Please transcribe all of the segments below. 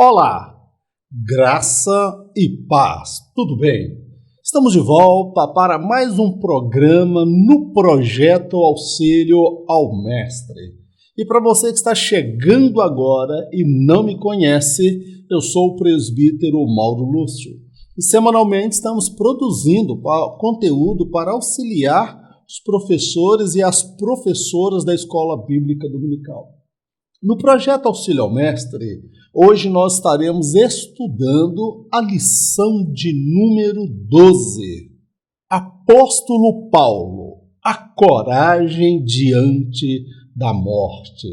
Olá, graça e paz, tudo bem? Estamos de volta para mais um programa no Projeto Auxílio ao Mestre. E para você que está chegando agora e não me conhece, eu sou o presbítero Mauro Lúcio. E semanalmente estamos produzindo conteúdo para auxiliar os professores e as professoras da Escola Bíblica Dominical. No Projeto Auxílio ao Mestre, hoje nós estaremos estudando a lição de número 12. Apóstolo Paulo, a coragem diante da morte.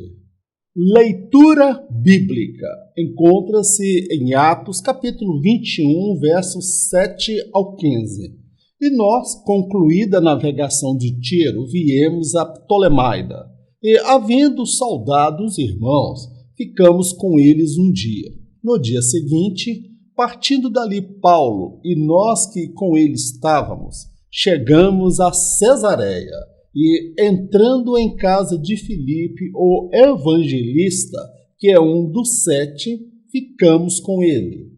Leitura bíblica encontra-se em Atos capítulo 21, versos 7 ao 15. E nós, concluída a navegação de Tiro, viemos a Ptolemaida. E, havendo saudado os irmãos, ficamos com eles um dia. No dia seguinte, partindo dali Paulo e nós que com ele estávamos, chegamos a Cesareia e, entrando em casa de Filipe, o evangelista, que é um dos 7, ficamos com ele.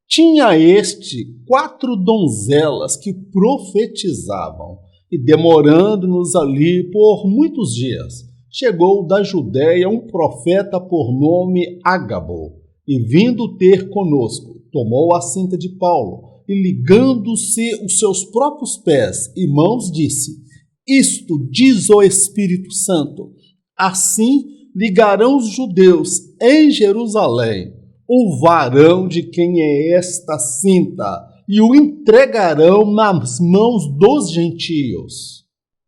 Tinha este 4 donzelas que profetizavam, e demorando-nos ali por muitos dias, chegou da Judéia um profeta por nome Ágabo, e vindo ter conosco, tomou a cinta de Paulo, e ligando-se os seus próprios pés e mãos, disse: Isto diz o Espírito Santo, assim ligarão os judeus em Jerusalém o varão de quem é esta cinta, e o entregarão nas mãos dos gentios.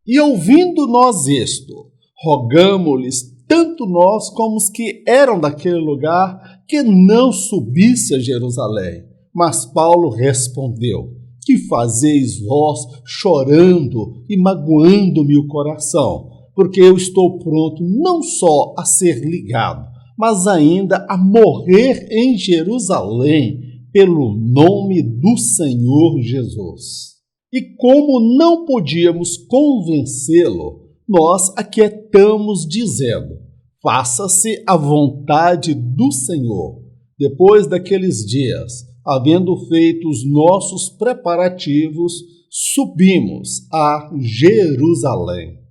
E ouvindo nós isto, rogamo-lhes, tanto nós como os que eram daquele lugar, que não subisse a Jerusalém. Mas Paulo respondeu: Que fazeis vós chorando e magoando-me o coração? Porque eu estou pronto não só a ser ligado, mas ainda a morrer em Jerusalém pelo nome do Senhor Jesus. E como não podíamos convencê-lo, nós aquietamos dizendo: faça-se a vontade do Senhor. Depois daqueles dias, havendo feito os nossos preparativos, subimos a Jerusalém.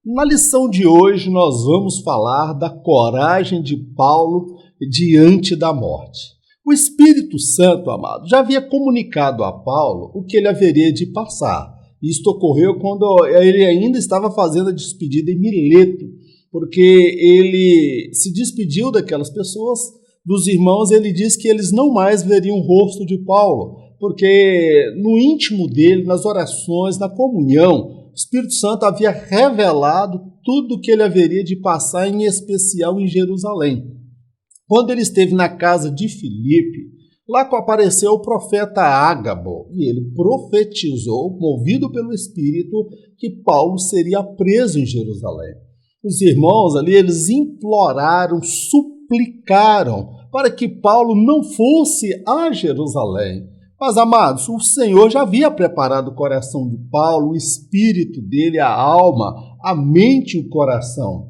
Na lição de hoje, nós vamos falar da coragem de Paulo diante da morte. O Espírito Santo, amado, já havia comunicado a Paulo o que ele haveria de passar. Isto ocorreu quando ele ainda estava fazendo a despedida em Mileto, porque ele se despediu daquelas pessoas, dos irmãos. Ele diz que eles não mais veriam o rosto de Paulo, porque no íntimo dele, nas orações, na comunhão, o Espírito Santo havia revelado tudo o que ele haveria de passar, em especial em Jerusalém. Quando ele esteve na casa de Filipe, lá apareceu o profeta Ágabo, e ele profetizou, movido pelo Espírito, que Paulo seria preso em Jerusalém. Os irmãos ali, eles imploraram, suplicaram para que Paulo não fosse a Jerusalém. Mas, amados, o Senhor já havia preparado o coração de Paulo, o espírito dele, a alma, a mente e o coração.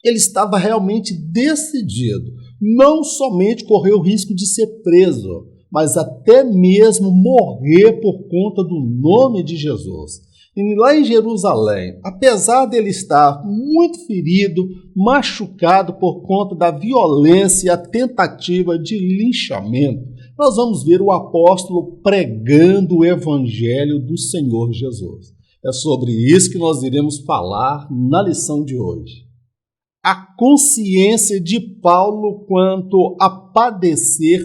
Ele estava realmente decidido, não somente correr o risco de ser preso, mas até mesmo morrer por conta do nome de Jesus. E lá em Jerusalém, apesar dele estar muito ferido, machucado por conta da violência e a tentativa de linchamento, nós vamos ver o apóstolo pregando o evangelho do Senhor Jesus. É sobre isso que nós iremos falar na lição de hoje. A consciência de Paulo quanto a padecer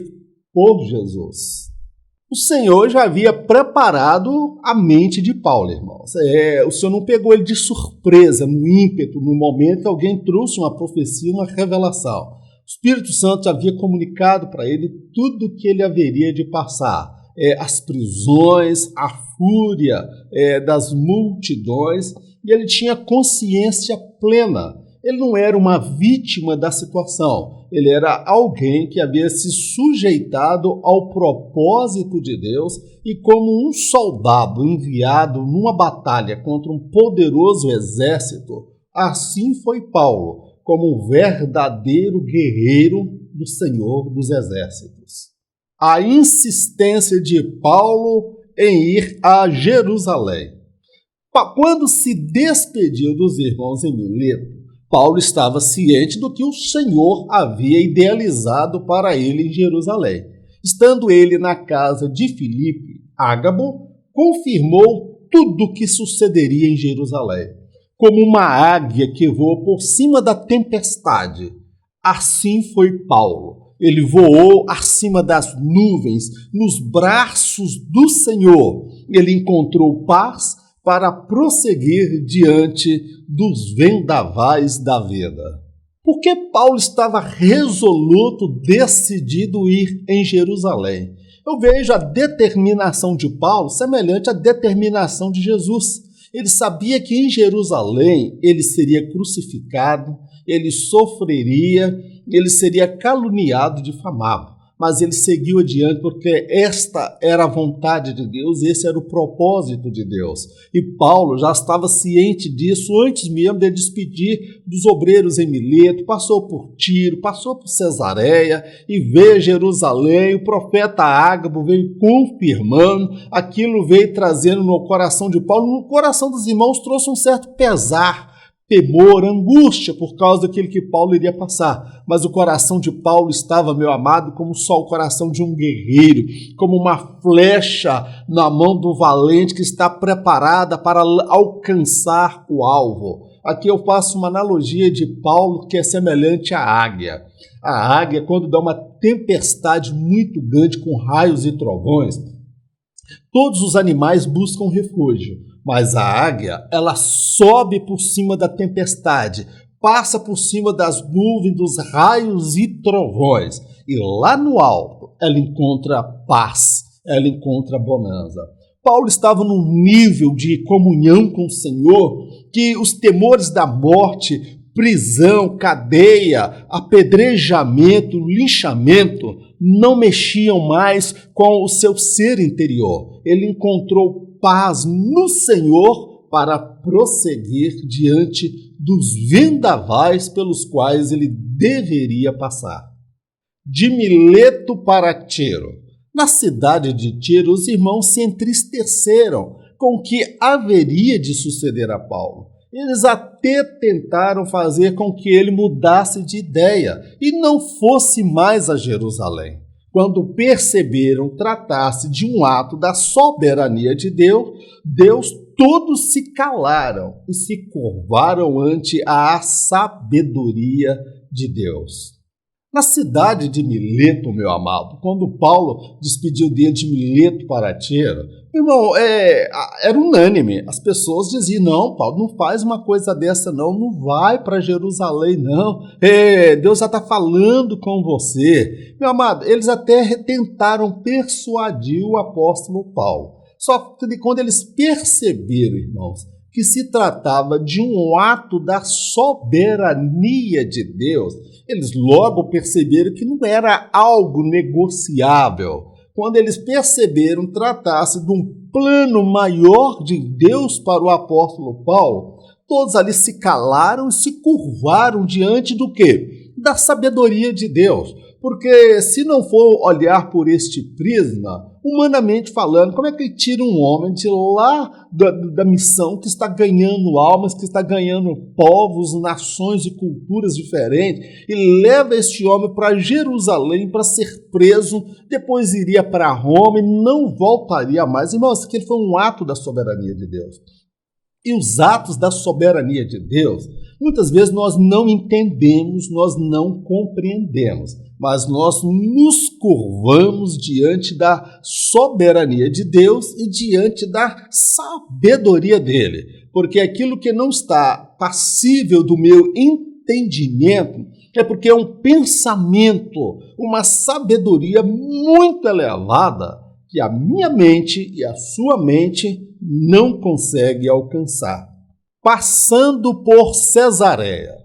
por Jesus. O Senhor já havia preparado a mente de Paulo, irmãos. O Senhor não pegou ele de surpresa, no ímpeto, no momento que alguém trouxe uma profecia, uma revelação. O Espírito Santo já havia comunicado para ele tudo o que ele haveria de passar. As prisões, a fúria das multidões, e ele tinha consciência plena. Ele não era uma vítima da situação, ele era alguém que havia se sujeitado ao propósito de Deus, e como um soldado enviado numa batalha contra um poderoso exército, assim foi Paulo, como um verdadeiro guerreiro do Senhor dos Exércitos. A insistência de Paulo em ir a Jerusalém. Quando se despediu dos irmãos em Mileto, Paulo estava ciente do que o Senhor havia idealizado para ele em Jerusalém. Estando ele na casa de Filipe, Ágabo confirmou tudo o que sucederia em Jerusalém. Como uma águia que voa por cima da tempestade, assim foi Paulo. Ele voou acima das nuvens, nos braços do Senhor. Ele encontrou paz para prosseguir diante dos vendavais da vida. Porque Paulo estava resoluto, decidido ir em Jerusalém. Eu vejo a determinação de Paulo semelhante à determinação de Jesus. Ele sabia que em Jerusalém ele seria crucificado, ele sofreria, ele seria caluniado, difamado. Mas ele seguiu adiante porque esta era a vontade de Deus, esse era o propósito de Deus. E Paulo já estava ciente disso antes mesmo de despedir dos obreiros em Mileto, passou por Tiro, passou por Cesareia e veio a Jerusalém. O profeta Ágabo veio confirmando, aquilo veio trazendo no coração de Paulo, no coração dos irmãos trouxe um certo pesar, temor, angústia por causa daquilo que Paulo iria passar. Mas o coração de Paulo estava, meu amado, como só o coração de um guerreiro, como uma flecha na mão do valente que está preparada para alcançar o alvo. Aqui eu faço uma analogia de Paulo que é semelhante à águia. A águia, quando dá uma tempestade muito grande com raios e trovões, todos os animais buscam refúgio. Mas a águia, ela sobe por cima da tempestade, passa por cima das nuvens, dos raios e trovões. E lá no alto, ela encontra paz, ela encontra bonança. Paulo estava num nível de comunhão com o Senhor que os temores da morte, prisão, cadeia, apedrejamento, linchamento, não mexiam mais com o seu ser interior. Ele encontrou paz no Senhor para prosseguir diante dos vendavais pelos quais ele deveria passar. De Mileto para Tiro. Na cidade de Tiro, os irmãos se entristeceram com o que haveria de suceder a Paulo. Eles até tentaram fazer com que ele mudasse de ideia e não fosse mais a Jerusalém. Quando perceberam tratar-se de um ato da soberania de Deus, todos se calaram e se curvaram ante a sabedoria de Deus. Na cidade de Mileto, meu amado, quando Paulo despediu dele de Mileto para Tiro, irmão, era unânime. As pessoas diziam, não, Paulo, não faz uma coisa dessa não vai para Jerusalém não. Deus já está falando com você. Meu amado, eles até tentaram persuadir o apóstolo Paulo. Só que quando eles perceberam, irmãos, que se tratava de um ato da soberania de Deus, eles logo perceberam que não era algo negociável. Quando eles perceberam tratar-se de um plano maior de Deus para o apóstolo Paulo, todos ali se calaram e se curvaram diante do quê? Da sabedoria de Deus. Porque se não for olhar por este prisma, humanamente falando, como é que tira um homem de lá da missão que está ganhando almas, que está ganhando povos, nações e culturas diferentes, e leva este homem para Jerusalém para ser preso, depois iria para Roma e não voltaria mais? Irmãos, aquele foi um ato da soberania de Deus. E os atos da soberania de Deus, muitas vezes nós não entendemos, nós não compreendemos, mas nós nos curvamos diante da soberania de Deus e diante da sabedoria dele, porque aquilo que não está passível do meu entendimento é porque é um pensamento, uma sabedoria muito elevada que a minha mente e a sua mente não consegue alcançar. Passando por Cesareia.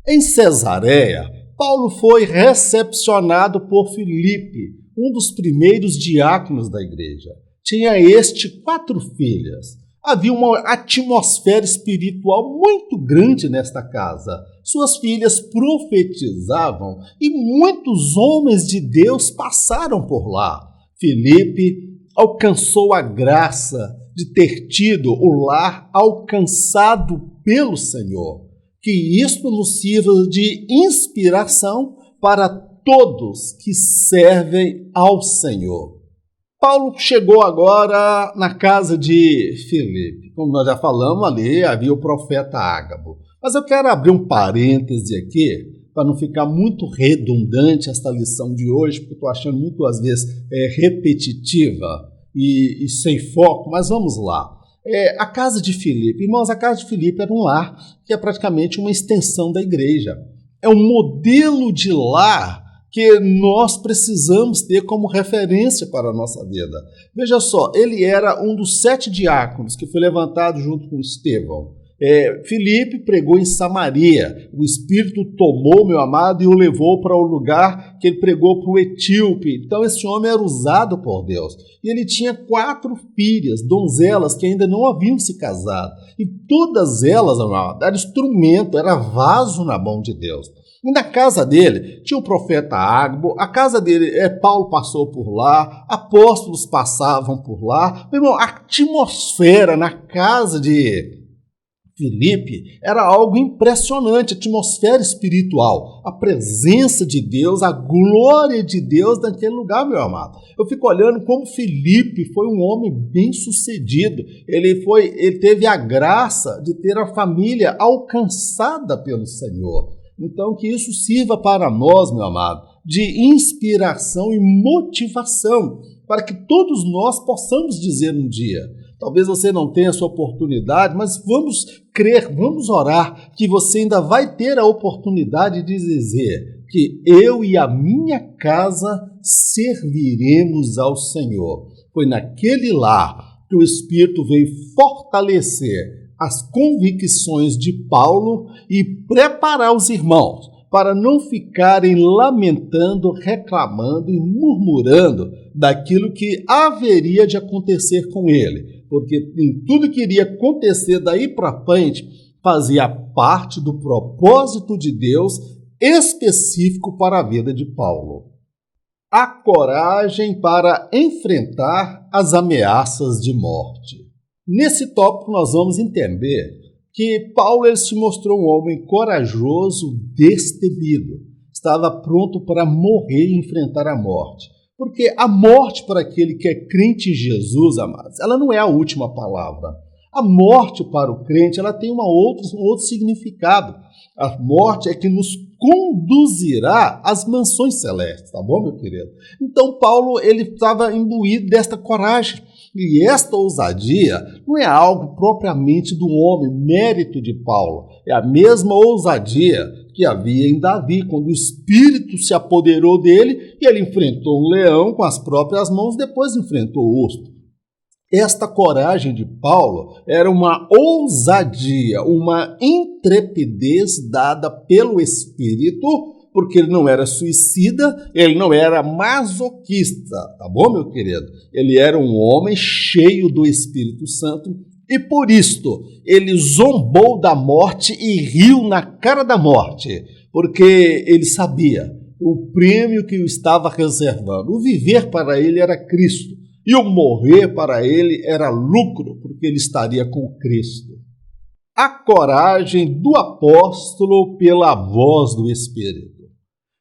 Em Cesareia, Paulo foi recepcionado por Filipe, um dos primeiros diáconos da igreja. Tinha 4 filhas. Havia uma atmosfera espiritual muito grande nesta casa. Suas filhas profetizavam e muitos homens de Deus passaram por lá. Filipe alcançou a graça de ter tido o lar alcançado pelo Senhor. Que isto nos sirva de inspiração para todos que servem ao Senhor. Paulo chegou agora na casa de Filipe. Como nós já falamos ali, havia o profeta Ágabo. Mas eu quero abrir um parêntese aqui, para não ficar muito redundante esta lição de hoje, porque eu estou achando muitas vezes repetitiva e sem foco, mas vamos lá. A casa de Filipe. Irmãos, a casa de Filipe era um lar que é praticamente uma extensão da igreja. É um modelo de lar que nós precisamos ter como referência para a nossa vida. Veja só, ele era um dos 7 diáconos que foi levantado junto com Estevão. Filipe pregou em Samaria. O Espírito tomou, meu amado, e o levou para o lugar que ele pregou para o etíope. Então esse homem era usado por Deus. E ele tinha 4 filhas, donzelas, que ainda não haviam se casado. E todas elas, meu amado, eram instrumento, era vaso na mão de Deus. E na casa dele tinha o profeta Ágabo, a casa dele, Paulo passou por lá, apóstolos passavam por lá. Meu irmão, a atmosfera na casa de Filipe era algo impressionante, a atmosfera espiritual, a presença de Deus, a glória de Deus naquele lugar, meu amado. Eu fico olhando como Filipe foi um homem bem-sucedido. Ele teve a graça de ter a família alcançada pelo Senhor. Então, que isso sirva para nós, meu amado, de inspiração e motivação, para que todos nós possamos dizer um dia: talvez você não tenha essa oportunidade, mas vamos crer, vamos orar, que você ainda vai ter a oportunidade de dizer que eu e a minha casa serviremos ao Senhor. Foi naquele lar que o Espírito veio fortalecer as convicções de Paulo e preparar os irmãos para não ficarem lamentando, reclamando e murmurando daquilo que haveria de acontecer com ele, porque em tudo que iria acontecer daí para frente fazia parte do propósito de Deus específico para a vida de Paulo. A coragem para enfrentar as ameaças de morte. Nesse tópico nós vamos entender que Paulo ele se mostrou um homem corajoso, destemido. Estava pronto para morrer e enfrentar a morte. Porque a morte para aquele que é crente em Jesus, amados, ela não é a última palavra. A morte para o crente ela tem um outro significado. A morte é que nos conduzirá às mansões celestes, tá bom, meu querido? Então Paulo ele estava imbuído desta coragem. E esta ousadia não é algo propriamente do homem, mérito de Paulo. É a mesma ousadia que havia em Davi, quando o Espírito se apoderou dele e ele enfrentou um leão com as próprias mãos, depois enfrentou o urso. Esta coragem de Paulo era uma ousadia, uma intrepidez dada pelo Espírito, porque ele não era suicida, ele não era masoquista, tá bom, meu querido? Ele era um homem cheio do Espírito Santo e por isto ele zombou da morte e riu na cara da morte, porque ele sabia o prêmio que o estava reservando. O viver para ele era Cristo e o morrer para ele era lucro, porque ele estaria com Cristo. A coragem do apóstolo pela voz do Espírito.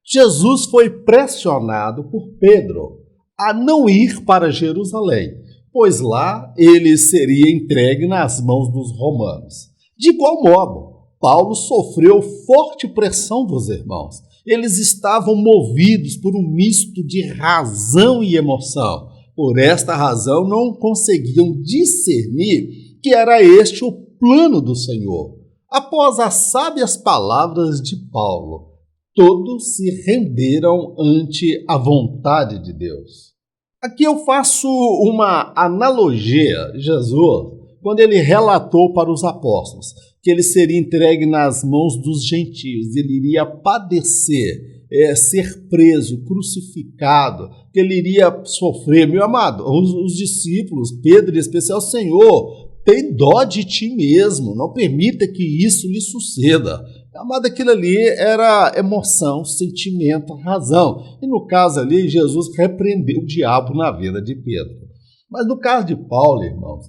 Jesus foi pressionado por Pedro a não ir para Jerusalém, pois lá ele seria entregue nas mãos dos romanos. De igual modo, Paulo sofreu forte pressão dos irmãos. Eles estavam movidos por um misto de razão e emoção. Por esta razão, não conseguiam discernir que era este o plano do Senhor. Após as sábias palavras de Paulo, todos se renderam ante a vontade de Deus. Aqui eu faço uma analogia. Jesus, quando ele relatou para os apóstolos que ele seria entregue nas mãos dos gentios, ele iria padecer, ser preso, crucificado, que ele iria sofrer. Meu amado, os discípulos, Pedro em especial, Senhor, tem dó de ti mesmo, não permita que isso lhe suceda. Amado, aquilo ali era emoção, sentimento, razão. E no caso ali, Jesus repreendeu o diabo na vida de Pedro. Mas no caso de Paulo, irmãos,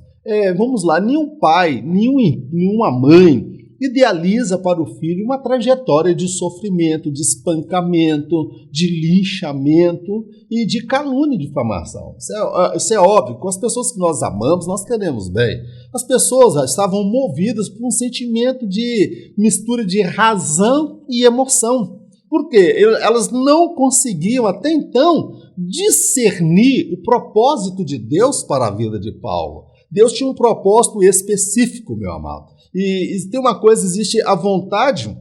vamos lá, nenhum pai, nenhuma mãe idealiza para o filho uma trajetória de sofrimento, de espancamento, de linchamento e de calúnia e difamação. Isso é óbvio, com as pessoas que nós amamos, nós queremos bem. As pessoas estavam movidas por um sentimento de mistura de razão e emoção. Por quê? Elas não conseguiam até então discernir o propósito de Deus para a vida de Paulo. Deus tinha um propósito específico, meu amado. E tem uma coisa, existe a vontade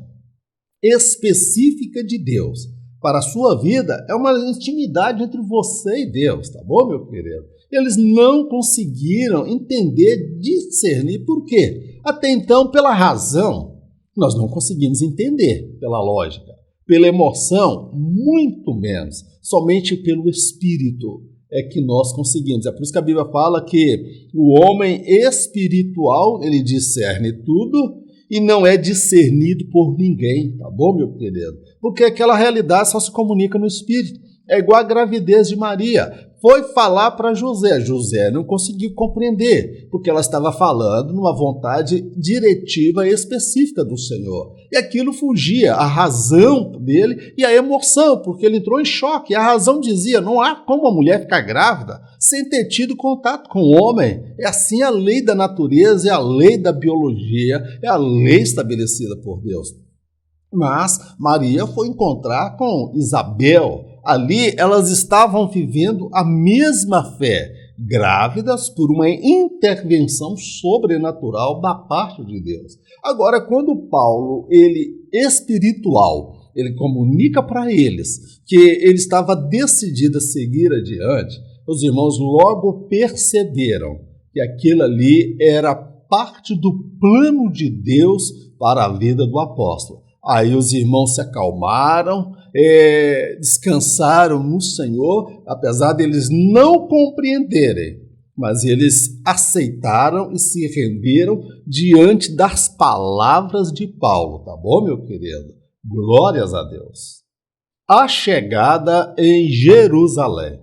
específica de Deus para a sua vida, é uma intimidade entre você e Deus, tá bom, meu querido? Eles não conseguiram entender, discernir. Por quê? Até então, pela razão, nós não conseguimos entender, pela lógica. Pela emoção, muito menos. Somente pelo Espírito é que nós conseguimos. É por isso que a Bíblia fala que o homem espiritual, ele discerne tudo e não é discernido por ninguém, tá bom, meu querido? Porque aquela realidade só se comunica no Espírito. É igual a gravidez de Maria. Foi falar para José. José não conseguiu compreender, porque ela estava falando numa vontade diretiva específica do Senhor. E aquilo fugia a razão dele e a emoção, porque ele entrou em choque. E a razão dizia, não há como a mulher ficar grávida sem ter tido contato com o homem. É assim a lei da natureza, é a lei da biologia, é a lei estabelecida por Deus. Mas Maria foi encontrar com Isabel. Ali elas estavam vivendo a mesma fé, grávidas por uma intervenção sobrenatural da parte de Deus. Agora, quando Paulo, ele espiritual, ele comunica para eles que ele estava decidido a seguir adiante, os irmãos logo perceberam que aquilo ali era parte do plano de Deus para a vida do apóstolo. Aí os irmãos se acalmaram, descansaram no Senhor, apesar deles não compreenderem, mas eles aceitaram e se renderam diante das palavras de Paulo, tá bom, meu querido? Glórias a Deus. A chegada em Jerusalém.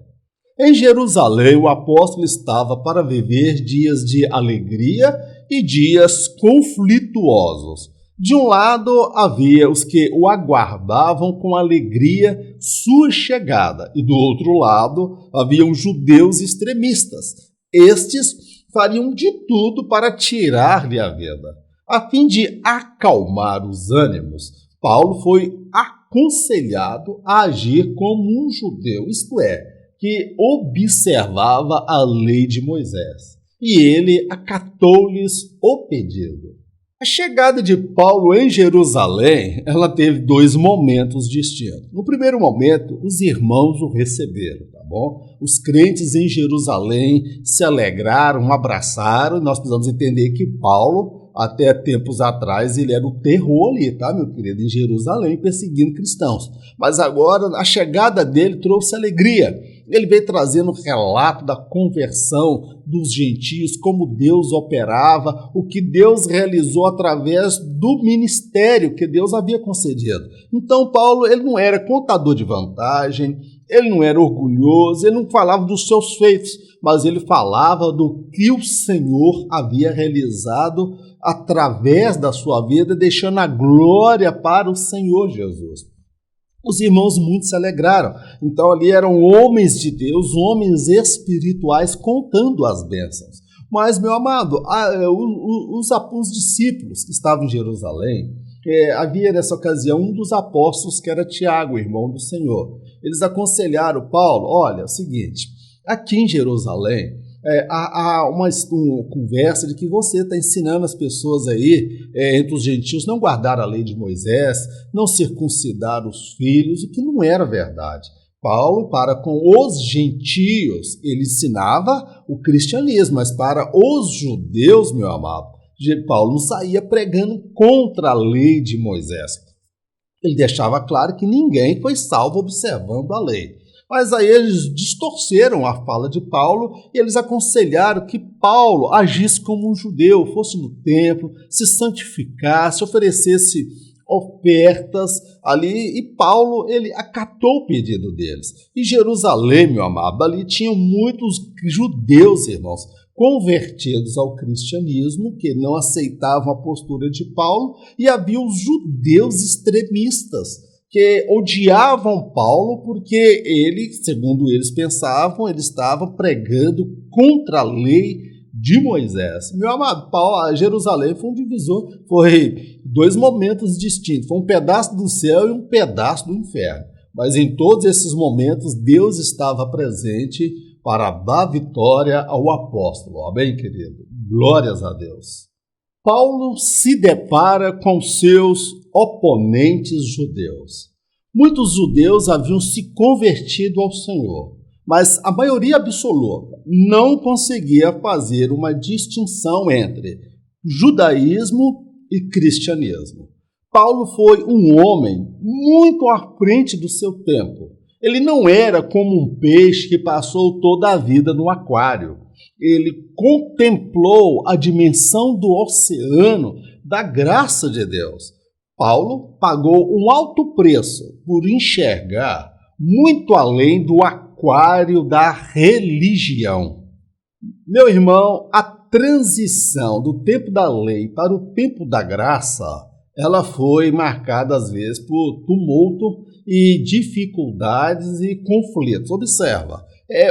Em Jerusalém, o apóstolo estava para viver dias de alegria e dias conflituosos. De um lado, havia os que o aguardavam com alegria sua chegada, e do outro lado, haviam judeus extremistas. Estes fariam de tudo para tirar-lhe a vida. A fim de acalmar os ânimos, Paulo foi aconselhado a agir como um judeu, isto é, que observava a lei de Moisés. E ele acatou-lhes o pedido. A chegada de Paulo em Jerusalém, ela teve dois momentos distintos. No primeiro momento, os irmãos o receberam, tá bom? Os crentes em Jerusalém se alegraram, abraçaram. Nós precisamos entender que Paulo, até tempos atrás, ele era o terror ali, tá, meu querido? Em Jerusalém, perseguindo cristãos. Mas agora, a chegada dele trouxe alegria. Ele veio trazendo um relato da conversão dos gentios, como Deus operava, o que Deus realizou através do ministério que Deus havia concedido. Então, Paulo, ele não era contador de vantagem, ele não era orgulhoso, ele não falava dos seus feitos, mas ele falava do que o Senhor havia realizado através da sua vida, deixando a glória para o Senhor Jesus. Os irmãos muito se alegraram. Então ali eram homens de Deus, homens espirituais contando as bênçãos. Mas, meu amado, os discípulos que estavam em Jerusalém, havia nessa ocasião um dos apóstolos que era Tiago, irmão do Senhor. Eles aconselharam Paulo, olha, é o seguinte, aqui em Jerusalém, há uma conversa de que você está ensinando as pessoas aí, entre os gentios, não guardar a lei de Moisés, não circuncidar os filhos, o que não era verdade. Paulo, para com os gentios, ele ensinava o cristianismo, mas para os judeus, meu amado, Paulo não saía pregando contra a lei de Moisés. Ele deixava claro que ninguém foi salvo observando a lei. Mas aí eles distorceram a fala de Paulo e eles aconselharam que Paulo agisse como um judeu, fosse no templo, se santificasse, oferecesse ofertas ali, e Paulo, ele acatou o pedido deles. Em Jerusalém, meu amado, ali tinham muitos judeus, irmãos, convertidos ao cristianismo, que não aceitavam a postura de Paulo, e havia os judeus extremistas, que odiavam Paulo porque ele, segundo eles pensavam, ele estava pregando contra a lei de Moisés. Meu amado, Jerusalém foi um divisor, foi dois momentos distintos, foi um pedaço do céu e um pedaço do inferno. Mas em todos esses momentos, Deus estava presente para dar vitória ao apóstolo. Amém, querido? Glórias a Deus. Paulo se depara com seus oponentes judeus. Muitos judeus haviam se convertido ao Senhor, mas a maioria absoluta não conseguia fazer uma distinção entre judaísmo e cristianismo. Paulo foi um homem muito à frente do seu tempo. Ele não era como um peixe que passou toda a vida no aquário. Ele contemplou a dimensão do oceano da graça de Deus. Paulo pagou um alto preço por enxergar muito além do aquário da religião. Meu irmão, a transição do tempo da lei para o tempo da graça, ela foi marcada às vezes por tumulto e dificuldades e conflitos. Observa,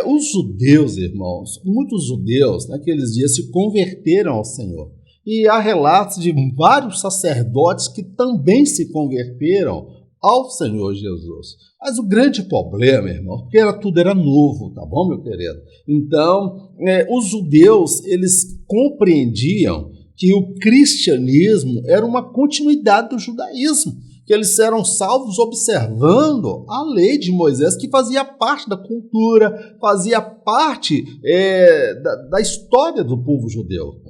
os judeus, irmãos, muitos judeus naqueles dias se converteram ao Senhor. E há relatos de vários sacerdotes que também se converteram ao Senhor Jesus. Mas o grande problema, irmão, porque tudo era novo, tá bom, meu querido? Então, os judeus, eles compreendiam que o cristianismo era uma continuidade do judaísmo, que eles eram salvos observando a lei de Moisés, que fazia parte da cultura, fazia parte da história do povo judeu.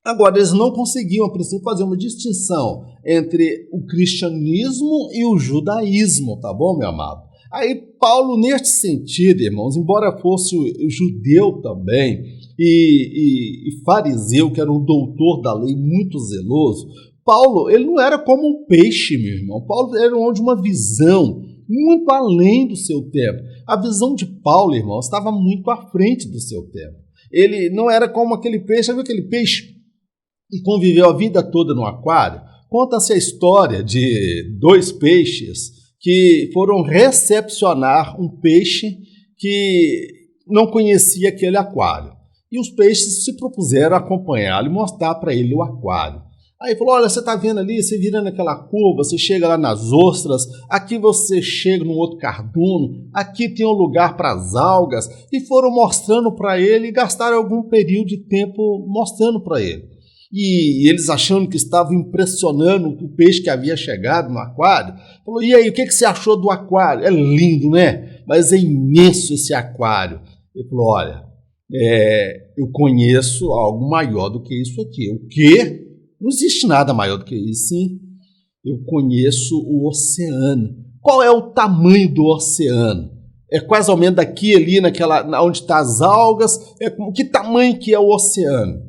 Agora, eles não conseguiam, a princípio, fazer uma distinção entre o cristianismo e o judaísmo, tá bom, meu amado? Aí, Paulo, neste sentido, irmãos, embora fosse judeu também e fariseu, que era um doutor da lei muito zeloso, Paulo, ele não era como um peixe, meu irmão. Paulo era um homem de uma visão muito além do seu tempo. A visão de Paulo, irmão, estava muito à frente do seu tempo. Ele não era como aquele peixe, sabe aquele peixe que conviveu a vida toda no aquário? Conta-se a história de dois peixes que foram recepcionar um peixe que não conhecia aquele aquário. E os peixes se propuseram a acompanhá-lo e mostrar para ele o aquário. Aí falou, olha, você está vendo ali, você vira naquela curva, você chega lá nas ostras, aqui você chega num outro cardume, aqui tem um lugar para as algas, e foram mostrando para ele e gastaram algum período de tempo mostrando para ele. E eles achando que estavam impressionando o peixe que havia chegado no aquário, falou, e aí, o que você achou do aquário? É lindo, né? Mas é imenso esse aquário. Ele falou, olha, eu conheço algo maior do que isso aqui. O quê? Não existe nada maior do que isso, sim. Eu conheço o oceano. Qual é o tamanho do oceano? É quase ou menos daqui ali, onde estão as algas. Que tamanho que é o oceano?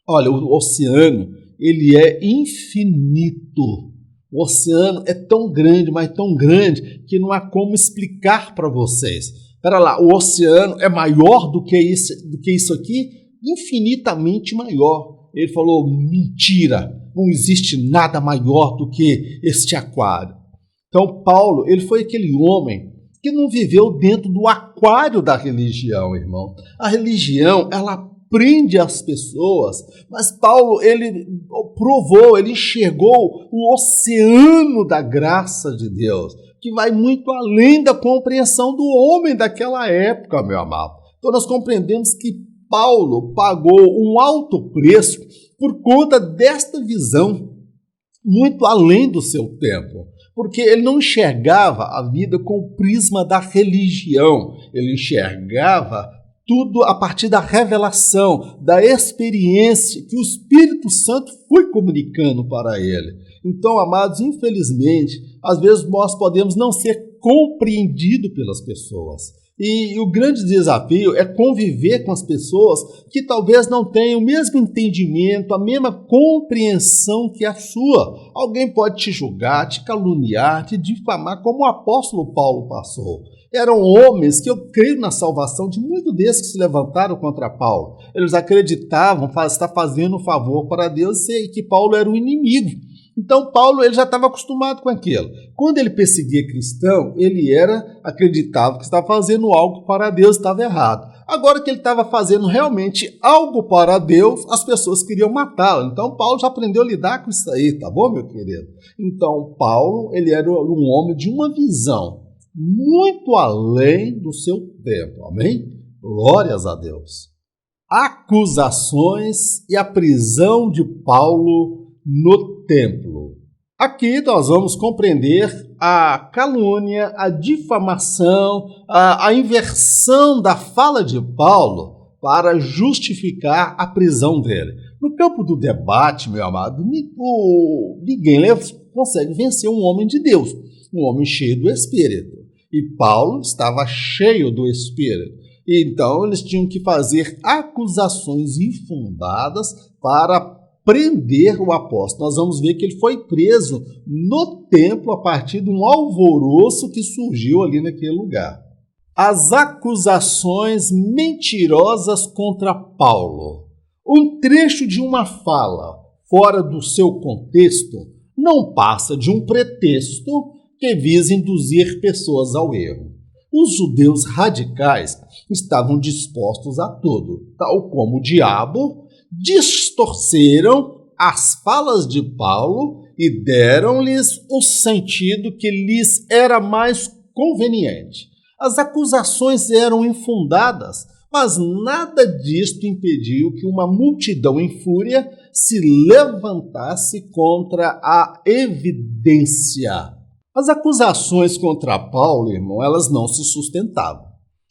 Olha, o oceano, ele é infinito. O oceano é tão grande, mas tão grande, que não há como explicar para vocês. Espera lá, o oceano é maior do que isso aqui? Infinitamente maior. Ele falou, mentira, não existe nada maior do que este aquário. Então, Paulo, ele foi aquele homem que não viveu dentro do aquário da religião, irmão. A religião, ela prende as pessoas, mas Paulo, ele provou, ele enxergou o oceano da graça de Deus, que vai muito além da compreensão do homem daquela época, meu amado. Então nós compreendemos que Paulo pagou um alto preço por conta desta visão, muito além do seu tempo, porque ele não enxergava a vida com o prisma da religião, ele enxergava tudo a partir da revelação, da experiência que o Espírito Santo foi comunicando para ele. Então, amados, infelizmente, às vezes nós podemos não ser compreendido pelas pessoas. E o grande desafio é conviver com as pessoas que talvez não tenham o mesmo entendimento, a mesma compreensão que a sua. Alguém pode te julgar, te caluniar, te difamar, como o apóstolo Paulo passou. Eram homens que eu creio na salvação de muitos desses que se levantaram contra Paulo. Eles acreditavam estar fazendo um favor para Deus e que Paulo era o inimigo. Então Paulo ele já estava acostumado com aquilo. Quando ele perseguia cristão, ele acreditava que estava fazendo algo para Deus, estava errado. Agora que ele estava fazendo realmente algo para Deus, as pessoas queriam matá-lo. Então Paulo já aprendeu a lidar com isso aí, tá bom, meu querido? Então Paulo ele era um homem de uma visão muito além do seu tempo, amém? Glórias a Deus. Acusações e a prisão de Paulo no templo. Aqui nós vamos compreender a calúnia, a difamação, a inversão da fala de Paulo para justificar a prisão dele. No campo do debate, meu amado, ninguém consegue vencer um homem de Deus, um homem cheio do Espírito. E Paulo estava cheio do Espírito. Então eles tinham que fazer acusações infundadas para prender o apóstolo. Nós vamos ver que ele foi preso no templo a partir de um alvoroço que surgiu ali naquele lugar. As acusações mentirosas contra Paulo. Um trecho de uma fala fora do seu contexto não passa de um pretexto que visa induzir pessoas ao erro. Os judeus radicais estavam dispostos a tudo, tal como o diabo, distorceram as falas de Paulo e deram-lhes o sentido que lhes era mais conveniente. As acusações eram infundadas, mas nada disto impediu que uma multidão em fúria se levantasse contra a evidência. As acusações contra Paulo, irmão, elas não se sustentavam.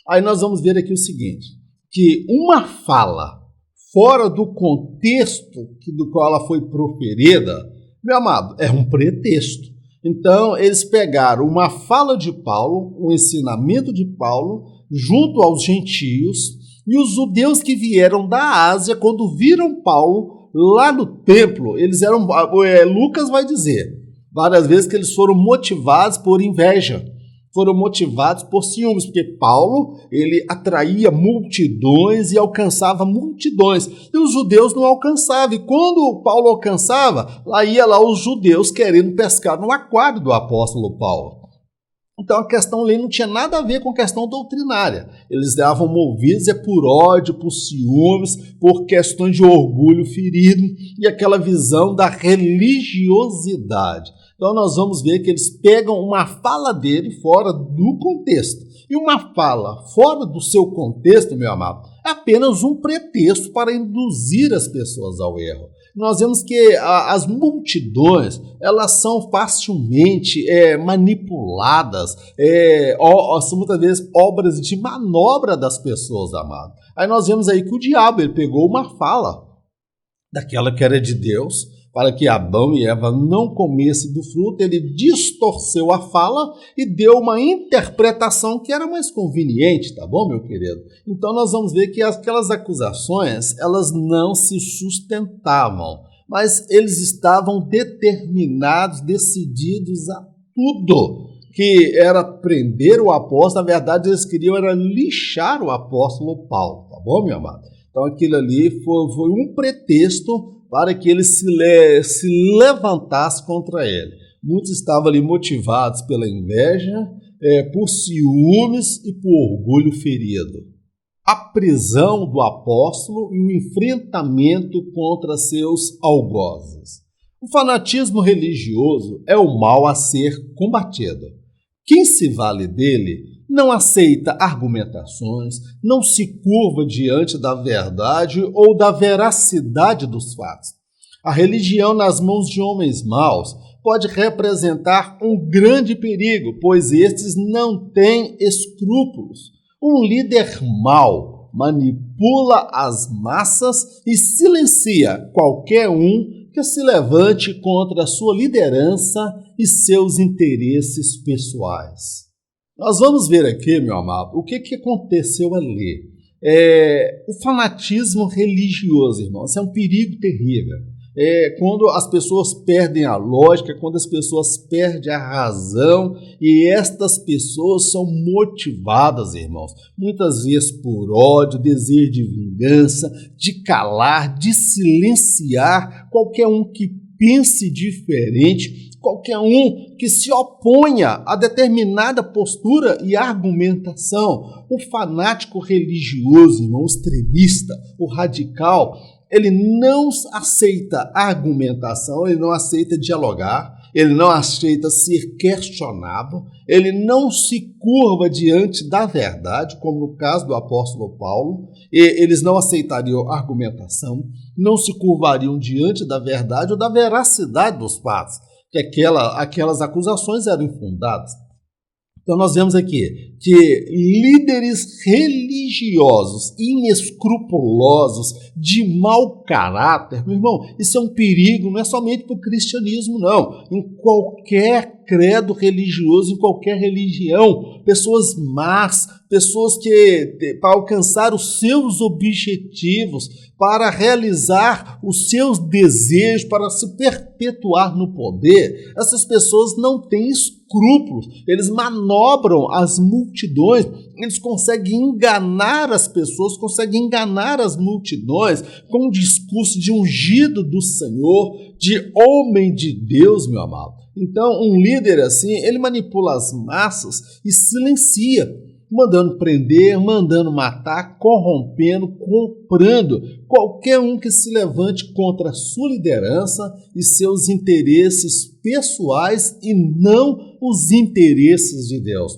Aí nós vamos ver aqui o seguinte, que uma fala fora do contexto do qual ela foi proferida, meu amado, é um pretexto. Então, eles pegaram uma fala de Paulo, um ensinamento de Paulo, junto aos gentios, e os judeus que vieram da Ásia, quando viram Paulo lá no templo, eles eram, Lucas vai dizer, várias vezes que eles foram motivados por inveja, foram motivados por ciúmes, porque Paulo, ele atraía multidões e alcançava multidões, e os judeus não alcançavam, e quando Paulo alcançava, ia lá os judeus querendo pescar no aquário do apóstolo Paulo. Então a questão ali não tinha nada a ver com questão doutrinária, eles davam movidos por ódio, por ciúmes, por questões de orgulho ferido, e aquela visão da religiosidade. Então nós vamos ver que eles pegam uma fala dele fora do contexto. E uma fala fora do seu contexto, meu amado, é apenas um pretexto para induzir as pessoas ao erro. Nós vemos que as multidões, elas são facilmente manipuladas, são muitas vezes obras de manobra das pessoas, amado. Aí nós vemos aí que o diabo ele pegou uma fala daquela que era de Deus, para que Adão e Eva não comessem do fruto, ele distorceu a fala e deu uma interpretação que era mais conveniente, tá bom, meu querido? Então nós vamos ver que aquelas acusações, elas não se sustentavam, mas eles estavam determinados, decididos a tudo, que era prender o apóstolo. Na verdade, eles queriam era lixar o apóstolo Paulo, tá bom, meu amado? Então aquilo ali foi um pretexto para que ele se levantasse contra ele. Muitos estavam ali motivados pela inveja, por ciúmes e por orgulho ferido. A prisão do apóstolo e o enfrentamento contra seus algozes. O fanatismo religioso é o mal a ser combatido. Quem se vale dele não aceita argumentações, não se curva diante da verdade ou da veracidade dos fatos. A religião nas mãos de homens maus pode representar um grande perigo, pois estes não têm escrúpulos. Um líder mau manipula as massas e silencia qualquer um que se levante contra a sua liderança e seus interesses pessoais. Nós vamos ver aqui, meu amado, o que aconteceu ali. O fanatismo religioso, irmão, isso é um perigo terrível. Quando as pessoas perdem a lógica, quando as pessoas perdem a razão, e estas pessoas são motivadas, irmãos, muitas vezes por ódio, desejo de vingança, de calar, de silenciar qualquer um que pense diferente, qualquer um que se oponha a determinada postura e argumentação. O fanático religioso, irmão, o extremista, o radical, ele não aceita argumentação, ele não aceita dialogar, ele não aceita ser questionado, ele não se curva diante da verdade, como no caso do apóstolo Paulo. Eles não aceitariam argumentação, não se curvariam diante da verdade ou da veracidade dos fatos, que aquelas acusações eram infundadas. Então nós vemos aqui que líderes religiosos, inescrupulosos, de mau caráter, meu irmão, isso é um perigo, não é somente para o cristianismo, não. Em qualquer credo religioso, em qualquer religião, pessoas más, pessoas que, para alcançar os seus objetivos, para realizar os seus desejos, para se perpetuar no poder, essas pessoas não têm escrúpulos, eles manobram as multidões, eles conseguem enganar as pessoas, conseguem enganar as multidões com o discurso de ungido do Senhor, de homem de Deus, meu amado. Então, um líder assim, ele manipula as massas e silencia, mandando prender, mandando matar, corrompendo, comprando qualquer um que se levante contra a sua liderança e seus interesses pessoais e não os interesses de Deus.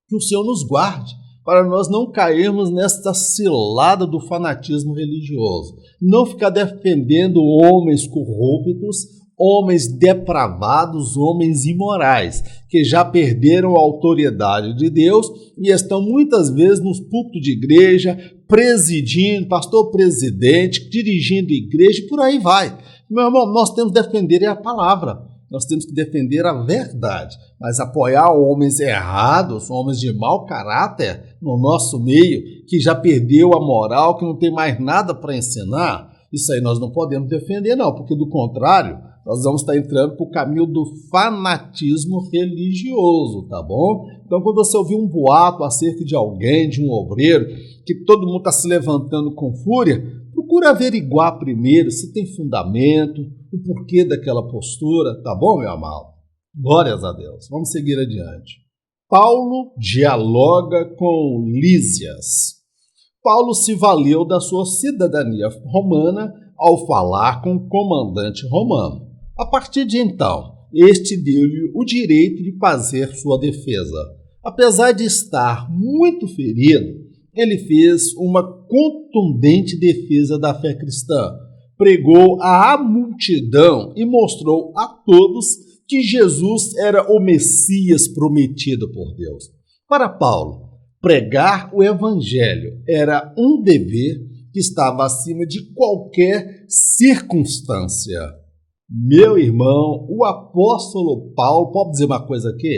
Que o Senhor nos guarde para nós não cairmos nesta cilada do fanatismo religioso. Não ficar defendendo homens corruptos, homens depravados, homens imorais, que já perderam a autoridade de Deus e estão muitas vezes nos púlpitos de igreja, presidindo, pastor presidente, dirigindo igreja e por aí vai. Meu irmão, nós temos que defender a palavra, nós temos que defender a verdade, mas apoiar homens errados, homens de mau caráter no nosso meio, que já perdeu a moral, que não tem mais nada para ensinar, isso aí nós não podemos defender não, porque do contrário, nós vamos estar entrando para o caminho do fanatismo religioso, tá bom? Então, quando você ouvir um boato acerca de alguém, de um obreiro, que todo mundo está se levantando com fúria, procura averiguar primeiro se tem fundamento, o porquê daquela postura, tá bom, meu amado? Glórias a Deus. Vamos seguir adiante. Paulo dialoga com Lísias. Paulo se valeu da sua cidadania romana ao falar com o comandante romano. A partir de então, este deu-lhe o direito de fazer sua defesa. Apesar de estar muito ferido, ele fez uma contundente defesa da fé cristã, pregou à multidão e mostrou a todos que Jesus era o Messias prometido por Deus. Para Paulo, pregar o evangelho era um dever que estava acima de qualquer circunstância. Meu irmão, o apóstolo Paulo, pode dizer uma coisa aqui?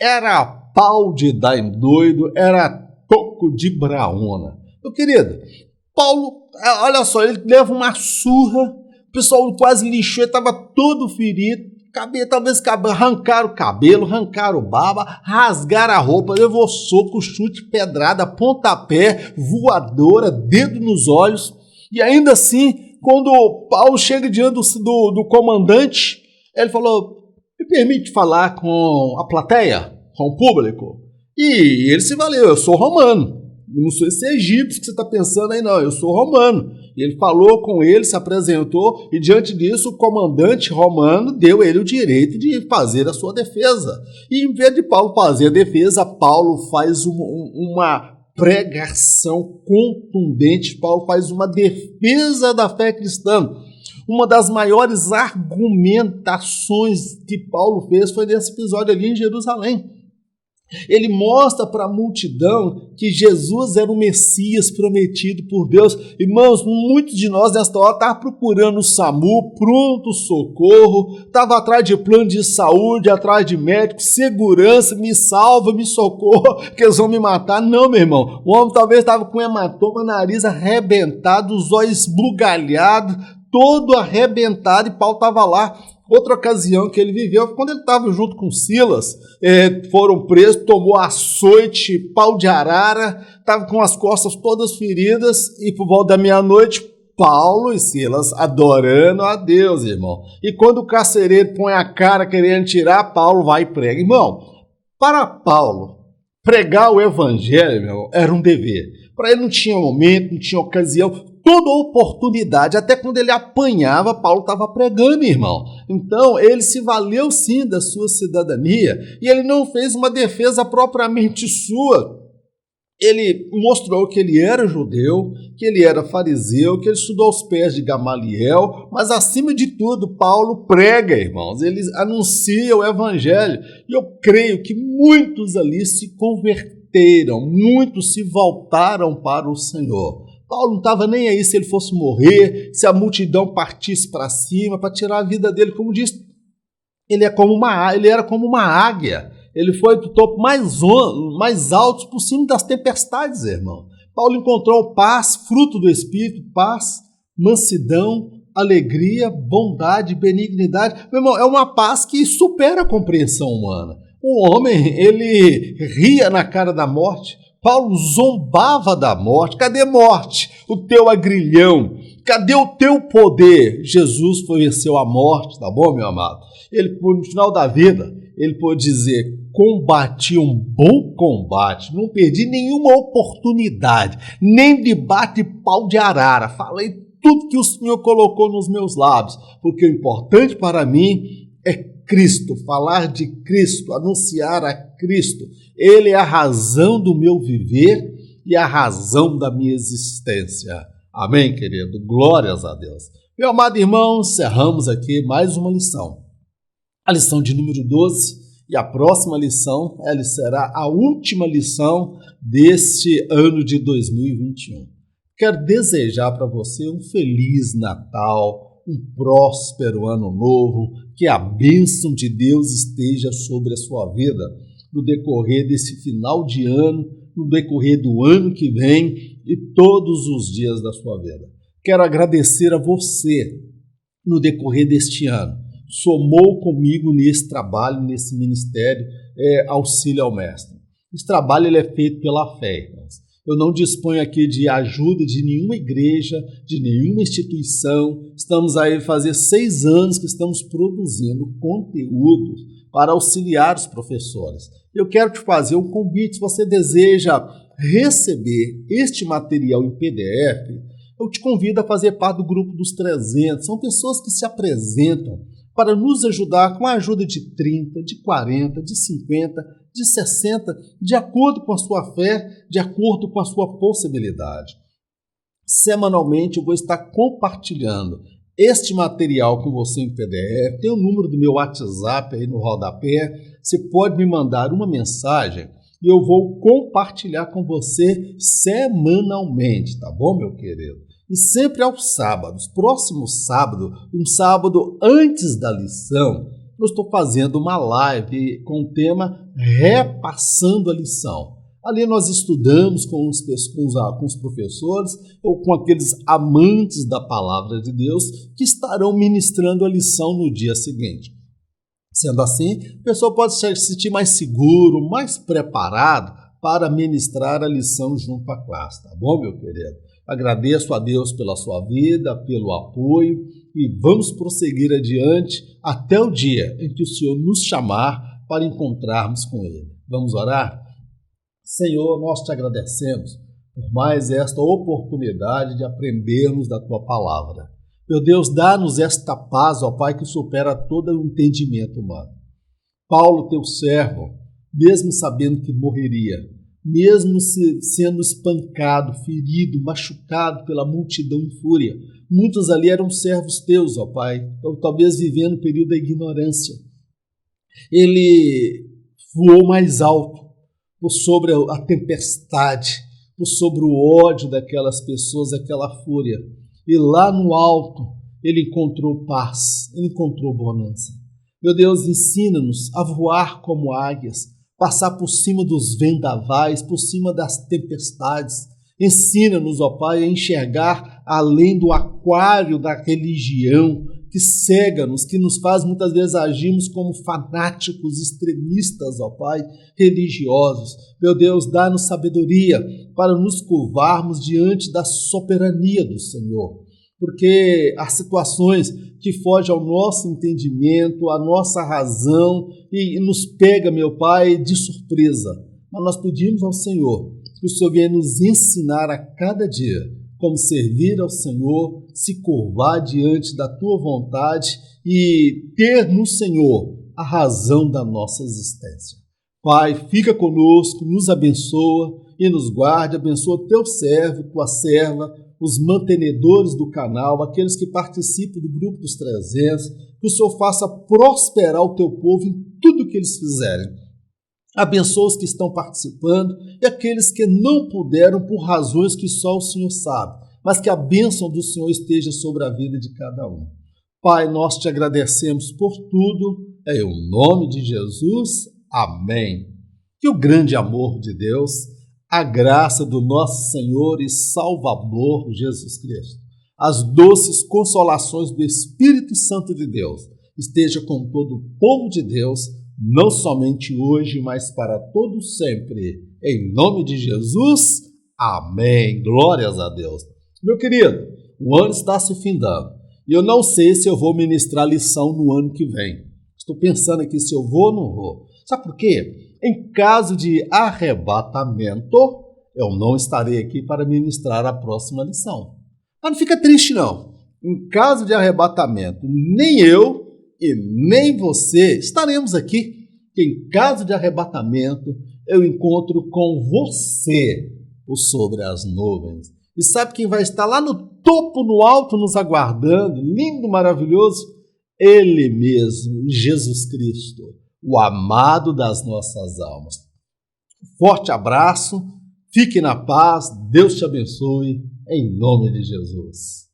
Era pau de dar em doido, era toco de braona. Meu querido, Paulo, olha só, ele leva uma surra, o pessoal quase lixou, ele estava todo ferido, talvez arrancaram o cabelo, arrancaram barba, rasgaram a roupa, levou soco, chute, pedrada, pontapé, voadora, dedo nos olhos, e ainda assim, quando Paulo chega diante do comandante, ele falou, me permite falar com a plateia, com o público? E ele se valeu, eu sou romano, não sou esse egípcio que você está pensando aí não, eu sou romano. E ele falou com ele, se apresentou, e diante disso o comandante romano deu ele o direito de fazer a sua defesa. E em vez de Paulo fazer a defesa, Paulo faz uma pregação contundente, Paulo faz uma defesa da fé cristã. Uma das maiores argumentações que Paulo fez foi nesse episódio ali em Jerusalém. Ele mostra para a multidão que Jesus era o Messias prometido por Deus. Irmãos, muitos de nós nesta hora estavam procurando o SAMU, pronto-socorro, estavam atrás de plano de saúde, atrás de médico, segurança, me salva, me socorra, que eles vão me matar. Não, meu irmão, o homem talvez estava com hematoma, nariz arrebentado, os olhos esbugalhados, todo arrebentado, e Paulo estava lá. Outra ocasião que ele viveu, quando ele estava junto com Silas, foram presos, tomou açoite, pau de arara, estava com as costas todas feridas, e por volta da meia-noite, Paulo e Silas adorando a Deus, irmão. E quando o carcereiro põe a cara querendo tirar, Paulo vai e prega. Irmão, para Paulo, pregar o evangelho, irmão, era um dever. Para ele não tinha momento, não tinha ocasião, toda oportunidade, até quando ele apanhava, Paulo estava pregando, irmão. Então, ele se valeu sim da sua cidadania, e ele não fez uma defesa propriamente sua. Ele mostrou que ele era judeu, que ele era fariseu, que ele estudou aos pés de Gamaliel, mas acima de tudo, Paulo prega, irmãos, ele anuncia o evangelho, e eu creio que muitos ali se converteram, muitos se voltaram para o Senhor. Paulo não estava nem aí se ele fosse morrer, se a multidão partisse para cima, para tirar a vida dele. Como diz, ele era como uma águia. Ele foi para o topo mais alto por cima das tempestades, irmão. Paulo encontrou paz, fruto do Espírito, paz, mansidão, alegria, bondade, benignidade. Meu irmão, é uma paz que supera a compreensão humana. O homem, ele ria na cara da morte. Paulo zombava da morte. Cadê morte? O teu agrilhão. Cadê o teu poder? Jesus venceu a morte, tá bom, meu amado? Ele, no final da vida, ele pôde dizer: combati um bom combate, não perdi nenhuma oportunidade, nem de bate-pau de arara. Falei tudo que o Senhor colocou nos meus lábios, porque o importante para mim é Cristo, falar de Cristo, anunciar a Cristo. Ele é a razão do meu viver e a razão da minha existência. Amém, querido? Glórias a Deus. Meu amado irmão, encerramos aqui mais uma lição. A lição de número 12, e a próxima lição, ela será a última lição deste ano de 2021. Quero desejar para você um feliz Natal, um próspero ano novo, que a bênção de Deus esteja sobre a sua vida no decorrer desse final de ano, no decorrer do ano que vem e todos os dias da sua vida. Quero agradecer a você no decorrer deste ano. Somou comigo nesse trabalho, nesse ministério Auxílio ao Mestre. Esse trabalho ele é feito pela fé, irmãos. Eu não disponho aqui de ajuda de nenhuma igreja, de nenhuma instituição. Estamos aí fazer 6 anos que estamos produzindo conteúdo para auxiliar os professores. Eu quero te fazer um convite. Se você deseja receber este material em PDF, eu te convido a fazer parte do grupo dos 300. São pessoas que se apresentam para nos ajudar com a ajuda de 30, de 40, de 50, de 60, de acordo com a sua fé, de acordo com a sua possibilidade. Semanalmente eu vou estar compartilhando este material com você em PDF. Tem o número do meu WhatsApp aí no rodapé. Você pode me mandar uma mensagem e eu vou compartilhar com você semanalmente, tá bom, meu querido? E sempre aos sábados. Próximo sábado, um sábado antes da lição, eu estou fazendo uma live com o tema Repassando a Lição. Ali nós estudamos com os professores ou com aqueles amantes da palavra de Deus que estarão ministrando a lição no dia seguinte. Sendo assim, a pessoa pode se sentir mais seguro, mais preparado para ministrar a lição junto à classe, tá bom, meu querido? Agradeço a Deus pela sua vida, pelo apoio e vamos prosseguir adiante até o dia em que o Senhor nos chamar para encontrarmos com Ele. Vamos orar? Senhor, nós te agradecemos por mais esta oportunidade de aprendermos da Tua Palavra. Meu Deus, dá-nos esta paz, ó Pai, que supera todo o entendimento humano. Paulo, teu servo, mesmo sabendo que morreria, mesmo sendo espancado, ferido, machucado pela multidão em fúria, muitos ali eram servos teus, ó Pai, talvez vivendo o período da ignorância. Ele voou mais alto, por sobre a tempestade, por sobre o ódio daquelas pessoas, aquela fúria. E lá no alto, ele encontrou paz, ele encontrou bonança. Meu Deus, ensina-nos a voar como águias, passar por cima dos vendavais, por cima das tempestades. Ensina-nos, ó Pai, a enxergar além do aquário da religião, que cega-nos, que nos faz muitas vezes agirmos como fanáticos, extremistas, ó Pai, religiosos. Meu Deus, dá-nos sabedoria para nos curvarmos diante da soberania do Senhor, porque há situações que fogem ao nosso entendimento, à nossa razão e nos pega, meu Pai, de surpresa. Mas nós pedimos ao Senhor que o Senhor venha nos ensinar a cada dia como servir ao Senhor, se curvar diante da Tua vontade e ter no Senhor a razão da nossa existência. Pai, fica conosco, nos abençoa e nos guarde, abençoa Teu servo, Tua serva, os mantenedores do canal, aqueles que participam do Grupo dos 300, que o Senhor faça prosperar o Teu povo em tudo que eles fizerem. Abençoa os que estão participando e aqueles que não puderam por razões que só o Senhor sabe, mas que a bênção do Senhor esteja sobre a vida de cada um. Pai, nós te agradecemos por tudo, em o nome de Jesus, amém. Que o grande amor de Deus, a graça do nosso Senhor e Salvador Jesus Cristo, as doces consolações do Espírito Santo de Deus, esteja com todo o povo de Deus, não somente hoje, mas para todo sempre. Em nome de Jesus, amém. Glórias a Deus. Meu querido, o ano está se findando e eu não sei se eu vou ministrar lição no ano que vem. Estou pensando aqui se eu vou ou não vou. Sabe por quê? Em caso de arrebatamento, eu não estarei aqui para ministrar a próxima lição. Mas não fica triste não. Em caso de arrebatamento, nem eu e nem você estaremos aqui. Em caso de arrebatamento, eu encontro com você por sobre as nuvens. E sabe quem vai estar lá no topo, no alto, nos aguardando? Lindo, maravilhoso? Ele mesmo, Jesus Cristo, o amado das nossas almas. Forte abraço, fique na paz, Deus te abençoe, em nome de Jesus.